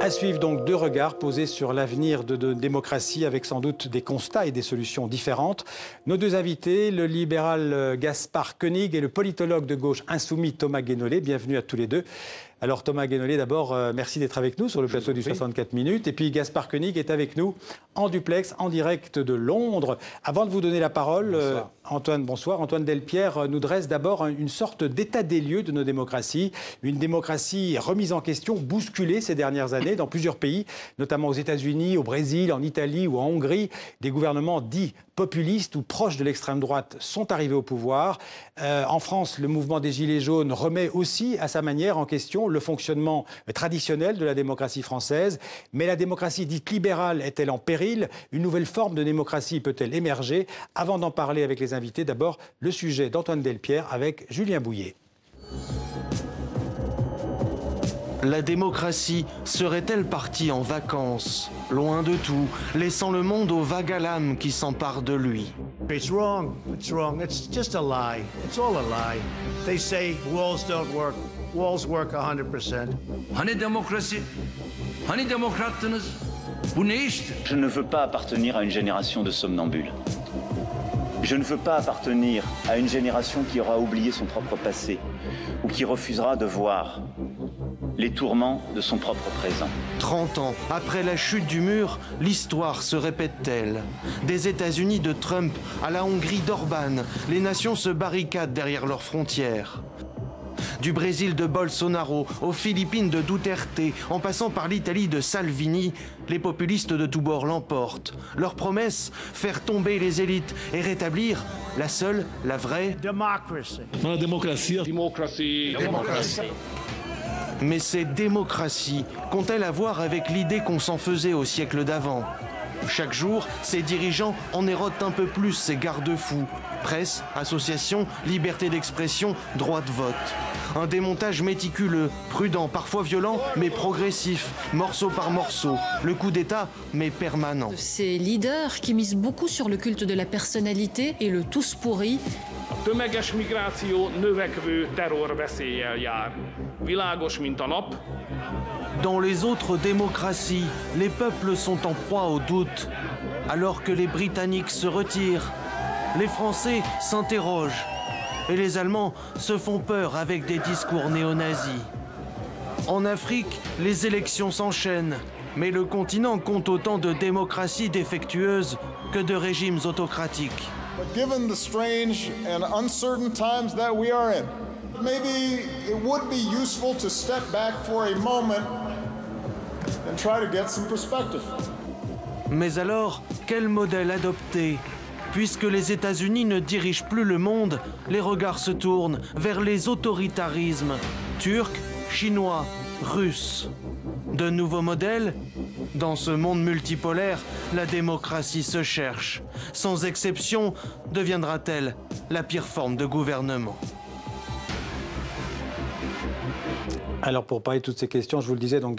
À suivre donc deux regards posés sur l'avenir de démocratie avec sans doute des constats et des solutions différentes. Nos deux invités, le libéral Gaspard Koenig et le politologue de gauche insoumis Thomas Guénolé. Bienvenue à tous les deux. Alors Thomas Guénolé, d'abord, merci d'être avec nous sur le plateau du 64 minutes. Et puis Gaspard Koenig est avec nous en duplex, en direct de Londres. Avant de vous donner la parole, bonsoir. Antoine Delpierre nous dresse d'abord une sorte d'état des lieux de nos démocraties. Une démocratie remise en question, bousculée ces dernières années dans plusieurs pays, notamment aux États-Unis, au Brésil, en Italie ou en Hongrie. Des gouvernements dits populistes ou proches de l'extrême droite sont arrivés au pouvoir. En France, le mouvement des Gilets jaunes remet aussi à sa manière en question le fonctionnement traditionnel de la démocratie française. Mais la démocratie dite libérale est-elle en péril? Une nouvelle forme de démocratie peut-elle émerger? Avant d'en parler avec les invités, d'abord le sujet d'Antoine Delpierre avec Julien Bouillet. La démocratie serait-elle partie en vacances, loin de tout, laissant le monde aux vagues à l'âme qui s'emparent de lui? It's wrong. It's wrong. It's just a lie. It's all a lie. They say walls don't work. Walls work 100%. Hani demokrasi? Hani demokrattınız? Bu ne iştir? Je ne veux pas appartenir à une génération de somnambules. Je ne veux pas appartenir à une génération qui aura oublié son propre passé ou qui refusera de voir les tourments de son propre présent. 30 ans après la chute du mur, l'histoire se répète-t-elle? Des États-Unis de Trump à la Hongrie d'Orban, les nations se barricadent derrière leurs frontières. Du Brésil de Bolsonaro aux Philippines de Duterte, en passant par l'Italie de Salvini, les populistes de tous bords l'emportent. Leur promesse, faire tomber les élites et rétablir la seule, la vraie Democracy. La démocratie. Démocratie. Démocratie. Mais ces démocraties qu'ont-elles à voir avec l'idée qu'on s'en faisait au siècle d'avant? Chaque jour, ces dirigeants en érodent un peu plus ces garde-fous. Presse, associations, liberté d'expression, droit de vote. Un démontage méticuleux, prudent, parfois violent, mais progressif, morceau par morceau. Le coup d'État, mais permanent. Ces leaders qui misent beaucoup sur le culte de la personnalité et le tous pourri. Tömeges migráció növekvő terrorveszéllyel jár. Világos, mint a nap. Dans les autres démocraties, les peuples sont en proie au doute. Alors que les Britanniques se retirent, les Français s'interrogent. Et les Allemands se font peur avec des discours néo-nazis. En Afrique, les élections s'enchaînent. Mais le continent compte autant de démocraties défectueuses que de régimes autocratiques. But given the strange and uncertain times that we are in, maybe it would be useful to step back for a moment and try to get some perspective. Mais alors, quel modèle adopter? Puisque les États-Unis ne dirigent plus le monde, les regards se tournent vers les autoritarismes turcs, chinois, russes. De nouveaux modèles? Dans ce monde multipolaire, la démocratie se cherche. Sans exception, deviendra-t-elle la pire forme de gouvernement? Alors pour parler de toutes ces questions, je vous le disais, donc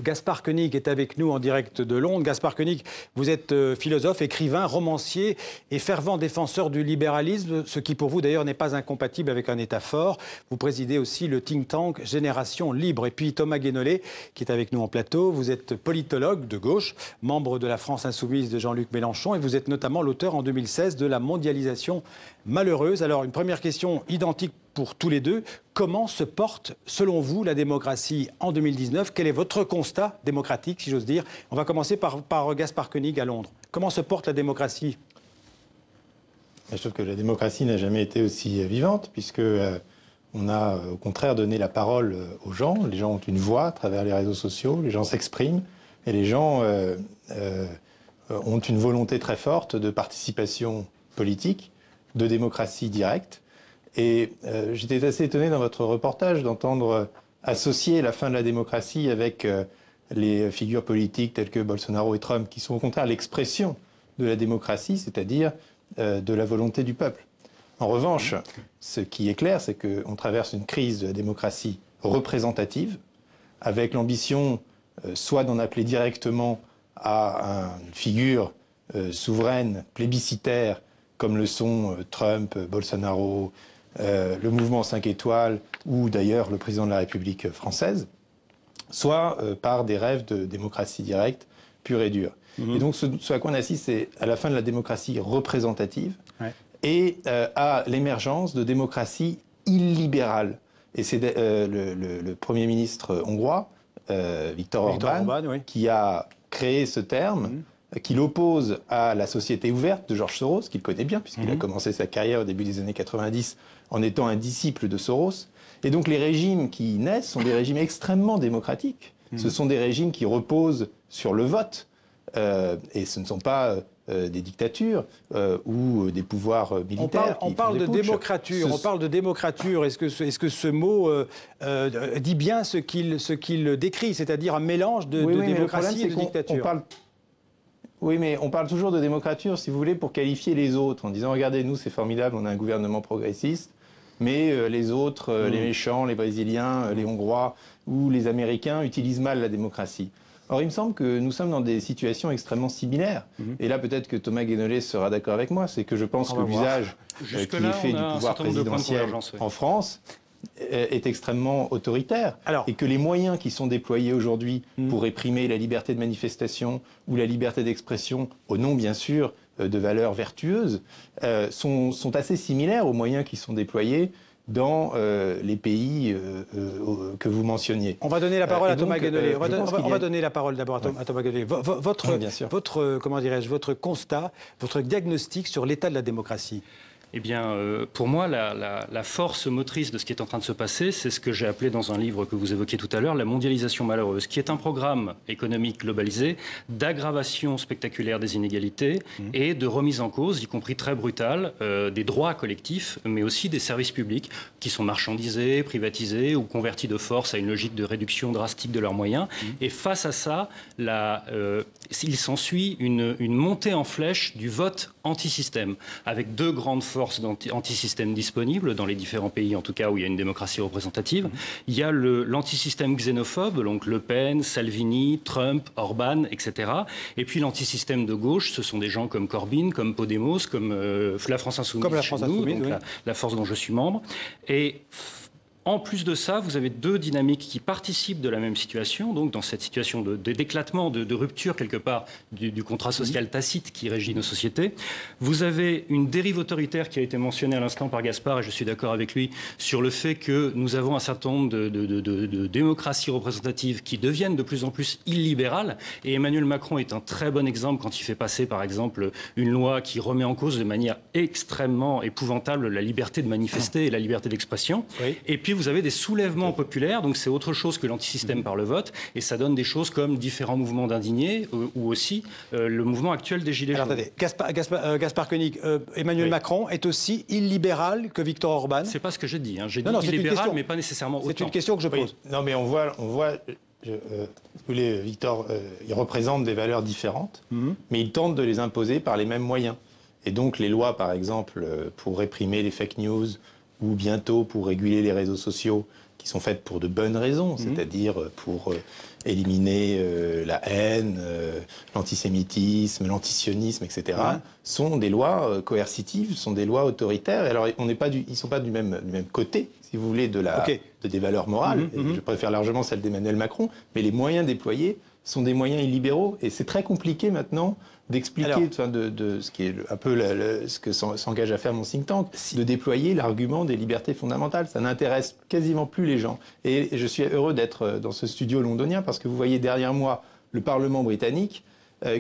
Gaspard Koenig est avec nous en direct de Londres. Gaspard Koenig, vous êtes philosophe, écrivain, romancier et fervent défenseur du libéralisme, ce qui pour vous d'ailleurs n'est pas incompatible avec un État fort. Vous présidez aussi le think tank Génération Libre. Et puis Thomas Guénolé, qui est avec nous en plateau, vous êtes politologue de gauche, membre de la France Insoumise de Jean-Luc Mélenchon et vous êtes notamment l'auteur en 2016 de La mondialisation malheureuse. Alors une première question identique pour tous les deux. Comment se porte, selon vous, la démocratie en 2019? Quel est votre constat démocratique, si j'ose dire? On va commencer par Gaspard Koenig à Londres. Comment se porte la démocratie? Je trouve que la démocratie n'a jamais été aussi vivante, puisque on a au contraire donné la parole aux gens. Les gens ont une voix à travers les réseaux sociaux, les gens s'expriment, et les gens ont une volonté très forte de participation politique, de démocratie directe. Et j'étais assez étonné dans votre reportage d'entendre associer la fin de la démocratie avec les figures politiques telles que Bolsonaro et Trump, qui sont au contraire l'expression de la démocratie, c'est-à-dire de la volonté du peuple. En revanche, ce qui est clair, c'est qu'on traverse une crise de la démocratie représentative, avec l'ambition soit d'en appeler directement à une figure souveraine, plébiscitaire, comme le sont Trump, Bolsonaro, le mouvement 5 étoiles ou d'ailleurs le président de la République française, soit par des rêves de démocratie directe, pure et dure. Et donc ce à quoi on assiste, c'est à la fin de la démocratie représentative et à l'émergence de démocraties illibérales. Et c'est le Premier ministre hongrois, Viktor Orbán, qui a créé ce terme, qu'il oppose à la société ouverte de George Soros, qu'il connaît bien, puisqu'il a commencé sa carrière au début des années 90 en étant un disciple de Soros. Et donc les régimes qui naissent sont des régimes extrêmement démocratiques. Ce sont des régimes qui reposent sur le vote. Et ce ne sont pas des dictatures ou des pouvoirs militaires. On parle de démocrature. On parle de démocrature. Est-ce que ce mot dit bien ce qu'il décrit, c'est-à-dire un mélange de démocratie et de dictature? Oui, mais on parle toujours de démocrature, si vous voulez, pour qualifier les autres, en disant, regardez, nous, c'est formidable, on a un gouvernement progressiste, mais les autres, les méchants, les Brésiliens, les Hongrois ou les Américains utilisent mal la démocratie. Or, il me semble que nous sommes dans des situations extrêmement similaires. Et là, peut-être que Thomas Guénolé sera d'accord avec moi, c'est que je pense que l'usage qui est fait du pouvoir présidentiel en France est extrêmement autoritaire. Et que les moyens qui sont déployés aujourd'hui pour réprimer la liberté de manifestation ou la liberté d'expression, au nom, bien sûr, de valeurs vertueuses, sont assez similaires aux moyens qui sont déployés dans les pays que vous mentionniez. On va donner la parole à Thomas Guénolé. On va donner la parole d'abord à Thomas Guénolé. Votre constat, votre diagnostic sur l'état de la démocratie. Eh bien, pour moi, la force motrice de ce qui est en train de se passer, c'est ce que j'ai appelé dans un livre que vous évoquiez tout à l'heure, la mondialisation malheureuse, qui est un programme économique globalisé d'aggravation spectaculaire des inégalités et de remise en cause, y compris très brutale, des droits collectifs, mais aussi des services publics qui sont marchandisés, privatisés ou convertis de force à une logique de réduction drastique de leurs moyens. Et face à ça, il s'ensuit une montée en flèche du vote anti-système, avec deux grandes forces anti-système disponibles dans les différents pays, en tout cas où il y a une démocratie représentative. Il y a l'anti-système xénophobe, donc Le Pen, Salvini, Trump, Orban, etc. Et puis l'anti-système de gauche, ce sont des gens comme Corbyn, comme Podemos, comme la France Insoumise, la force dont je suis membre. Et en plus de ça, vous avez deux dynamiques qui participent de la même situation, donc dans cette situation d'éclatement, de rupture quelque part du contrat social tacite qui régit nos sociétés. Vous avez une dérive autoritaire qui a été mentionnée à l'instant par Gaspard, et je suis d'accord avec lui, sur le fait que nous avons un certain nombre de démocraties représentatives qui deviennent de plus en plus illibérales, et Emmanuel Macron est un très bon exemple quand il fait passer par exemple une loi qui remet en cause de manière extrêmement épouvantable la liberté de manifester et la liberté d'expression. Et puis vous avez des soulèvements populaires, donc c'est autre chose que l'antisystème par le vote, et ça donne des choses comme différents mouvements d'indignés ou aussi le mouvement actuel des Gilets jaunes. Attendez, Gaspard Koenig, Emmanuel Macron est aussi illibéral que Viktor Orban? C'est pas ce que j'ai dit. J'ai dit illibéral, mais pas nécessairement autant. C'est une question que je pose. Non, mais on voit Viktor, il représente des valeurs différentes, mais il tente de les imposer par les mêmes moyens. Et donc les lois, par exemple, pour réprimer les fake news, ou bientôt pour réguler les réseaux sociaux, qui sont faites pour de bonnes raisons, c'est-à-dire pour éliminer la haine, l'antisémitisme, l'antisionisme, etc., sont des lois coercitives, sont des lois autoritaires. Et alors, ils ne sont pas du même côté, si vous voulez, des valeurs morales. Et je préfère largement celle d'Emmanuel Macron, mais les moyens déployés sont des moyens illibéraux. Et c'est très compliqué maintenant d'expliquer de ce qui est un peu ce que s'engage à faire mon think tank, de déployer l'argument des libertés fondamentales. Ça n'intéresse quasiment plus les gens. Et je suis heureux d'être dans ce studio londonien parce que vous voyez derrière moi le Parlement britannique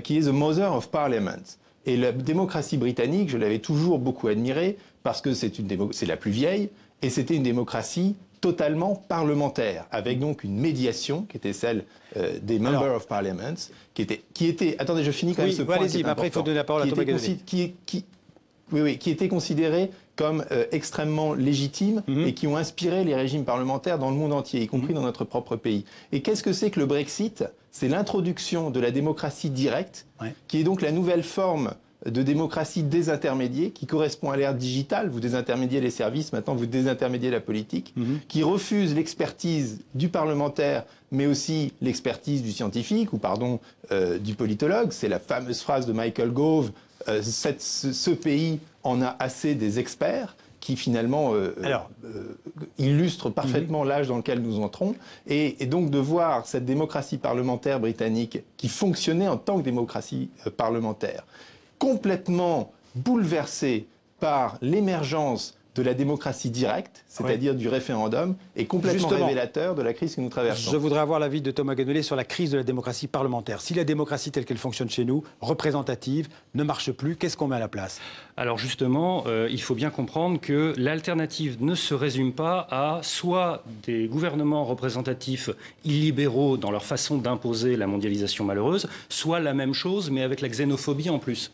qui est the mother of parliament. Et la démocratie britannique, je l'avais toujours beaucoup admirée parce que c'est la plus vieille et c'était une démocratie totalement parlementaire, avec donc une médiation qui était celle des Member of Parliament, qui était... Attendez, je finis quand même ce point. Allez-y, après il faut donner la parole à Thomas Guénolé. Qui étaient considérés comme extrêmement légitimes et qui ont inspiré les régimes parlementaires dans le monde entier, y compris dans notre propre pays. Et qu'est-ce que c'est que le Brexit? C'est l'introduction de la démocratie directe, qui est donc la nouvelle forme de démocratie désintermédiée, qui correspond à l'ère digitale. Vous désintermédiez les services, maintenant vous désintermédiez la politique, qui refuse l'expertise du parlementaire, mais aussi l'expertise du scientifique, ou pardon, du politologue. C'est la fameuse phrase de Michael Gove, ce pays en a assez des experts. qui finalement illustre parfaitement l'âge dans lequel nous entrons. Et donc de voir cette démocratie parlementaire britannique qui fonctionnait en tant que démocratie parlementaire, complètement bouleversée par l'émergence de la démocratie directe, c'est-à-dire du référendum, est complètement révélateur de la crise que nous traversons. Je voudrais avoir l'avis de Thomas Guénolé sur la crise de la démocratie parlementaire. Si la démocratie telle qu'elle fonctionne chez nous, représentative, ne marche plus, qu'est-ce qu'on met à la place? Alors justement, il faut bien comprendre que l'alternative ne se résume pas à soit des gouvernements représentatifs illibéraux dans leur façon d'imposer la mondialisation malheureuse, soit la même chose mais avec la xénophobie en plus.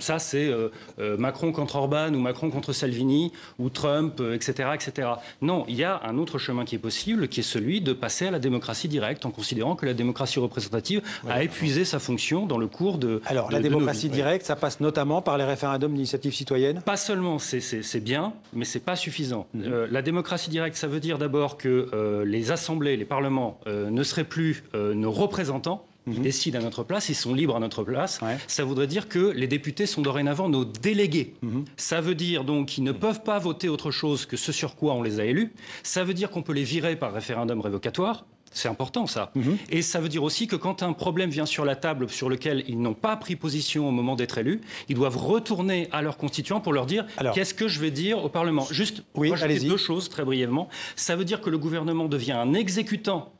Ça, c'est Macron contre Orban ou Macron contre Salvini ou Trump, etc., etc. Non, il y a un autre chemin qui est possible, qui est celui de passer à la démocratie directe en considérant que la démocratie représentative a épuisé sa fonction dans le cours de... Alors, la démocratie directe, ça passe notamment par les référendums d'initiative citoyenne? Pas seulement, c'est bien, mais c'est pas suffisant. La démocratie directe, ça veut dire d'abord que les assemblées, les parlements ne seraient plus nos représentants, qui décident à notre place, ils sont libres à notre place. Ça voudrait dire que les députés sont dorénavant nos délégués. Ça veut dire donc qu'ils ne peuvent pas voter autre chose que ce sur quoi on les a élus. Ça veut dire qu'on peut les virer par référendum révocatoire. C'est important, ça. Et ça veut dire aussi que quand un problème vient sur la table sur lequel ils n'ont pas pris position au moment d'être élus, ils doivent retourner à leurs constituants pour leur dire qu'est-ce que je vais dire au Parlement. Juste rajouter deux choses très brièvement. Ça veut dire que le gouvernement devient un exécutant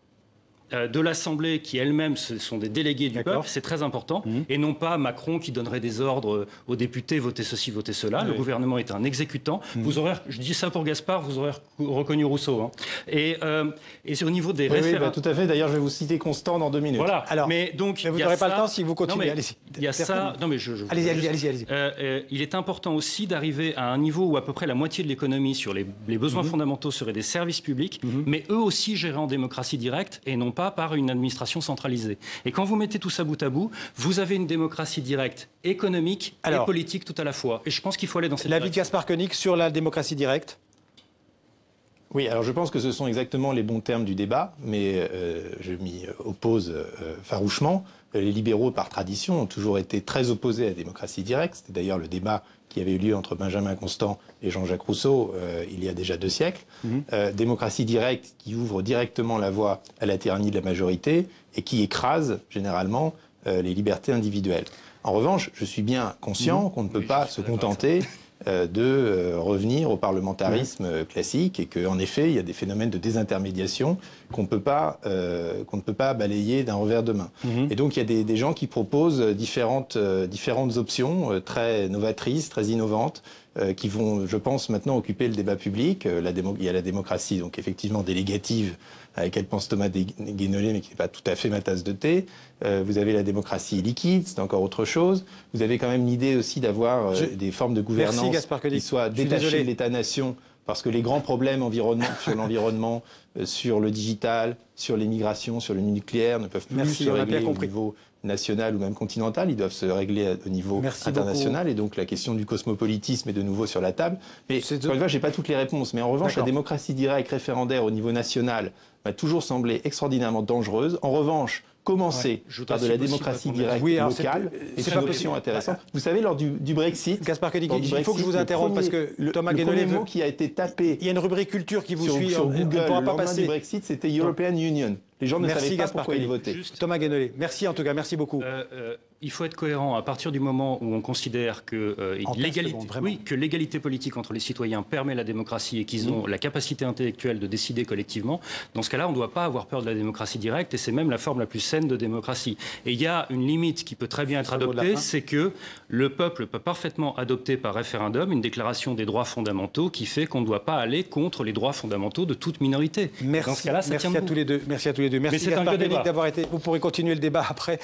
de l'Assemblée qui elle-même sont des délégués du peuple, c'est très important, et non pas Macron qui donnerait des ordres aux députés, votez ceci, votez cela. Le gouvernement est un exécutant. Vous aurez, je dis ça pour Gaspard, vous aurez reconnu Rousseau. Hein. Et au niveau des référendums... tout à fait, d'ailleurs je vais vous citer Constant dans 2 minutes. Voilà, alors, mais donc... vous n'aurez pas le temps si vous continuez, allez-y. Il y a ça... Non mais allez-y. Il est important aussi d'arriver à un niveau où à peu près la moitié de l'économie sur les besoins fondamentaux seraient des services publics, mais eux aussi gérés en démocratie directe et non pas par une administration centralisée. Et quand vous mettez tout ça bout à bout, vous avez une démocratie directe économique et politique tout à la fois. Et je pense qu'il faut aller dans cette direction. L'avis de Gaspard Koenig sur la démocratie directe? Oui, alors je pense que ce sont exactement les bons termes du débat, mais je m'y oppose farouchement. Les libéraux, par tradition, ont toujours été très opposés à la démocratie directe. C'était d'ailleurs le débat qui avait eu lieu entre Benjamin Constant et Jean-Jacques Rousseau il y a déjà 2 siècles. Démocratie directe qui ouvre directement la voie à la tyrannie de la majorité et qui écrase généralement les libertés individuelles. En revanche, je suis bien conscient qu'on ne peut pas se contenter de revenir au parlementarisme classique et qu'en effet, il y a des phénomènes de désintermédiation qu'on ne peut pas balayer d'un revers de main. Et donc, il y a des gens qui proposent différentes options très novatrices, très innovantes, qui vont, je pense, maintenant occuper le débat public. Il y a la démocratie, donc effectivement délégative, à laquelle pense Thomas Guénolé, mais qui n'est pas tout à fait ma tasse de thé. Vous avez la démocratie liquide, c'est encore autre chose. Vous avez quand même l'idée aussi d'avoir des formes de gouvernance qui soient détachées de l'État-nation, parce que les grands problèmes sur l'environnement, sur le digital, sur l'immigration, sur le nucléaire ne peuvent plus se régler au niveau national ou même continental, ils doivent se régler au niveau international, et donc la question du cosmopolitisme est de nouveau sur la table. Mais encore une fois, je n'ai pas toutes les réponses, mais en revanche, la démocratie directe référendaire au niveau national m'a toujours semblé extraordinairement dangereuse. En revanche, commencer par de la démocratie directe locale est une option intéressante. Vous savez, lors du Brexit... Gaspard Koenig, il faut que je vous interrompe parce que Thomas Guénolé... Le premier mot qui a été tapé... Il y a une rubrique culture qui vous suit. Sur Google, le lendemain du Brexit, c'était European Union. Les gens ne savaient pas pourquoi ils votaient. Thomas Guénolé, merci en tout cas, merci beaucoup. Il faut être cohérent à partir du moment où on considère que l'égalité politique entre les citoyens permet la démocratie et qu'ils ont la capacité intellectuelle de décider collectivement. Dans ce cas-là, on ne doit pas avoir peur de la démocratie directe et c'est même la forme la plus saine de démocratie. Et il y a une limite qui peut très bien être adoptée, c'est que le peuple peut parfaitement adopter par référendum une déclaration des droits fondamentaux qui fait qu'on ne doit pas aller contre les droits fondamentaux de toute minorité. Merci, dans ce cas-là, merci à tous les deux. Merci à tous les deux. Merci Gaspard Koenig d'avoir été. Vous pourrez continuer le débat après.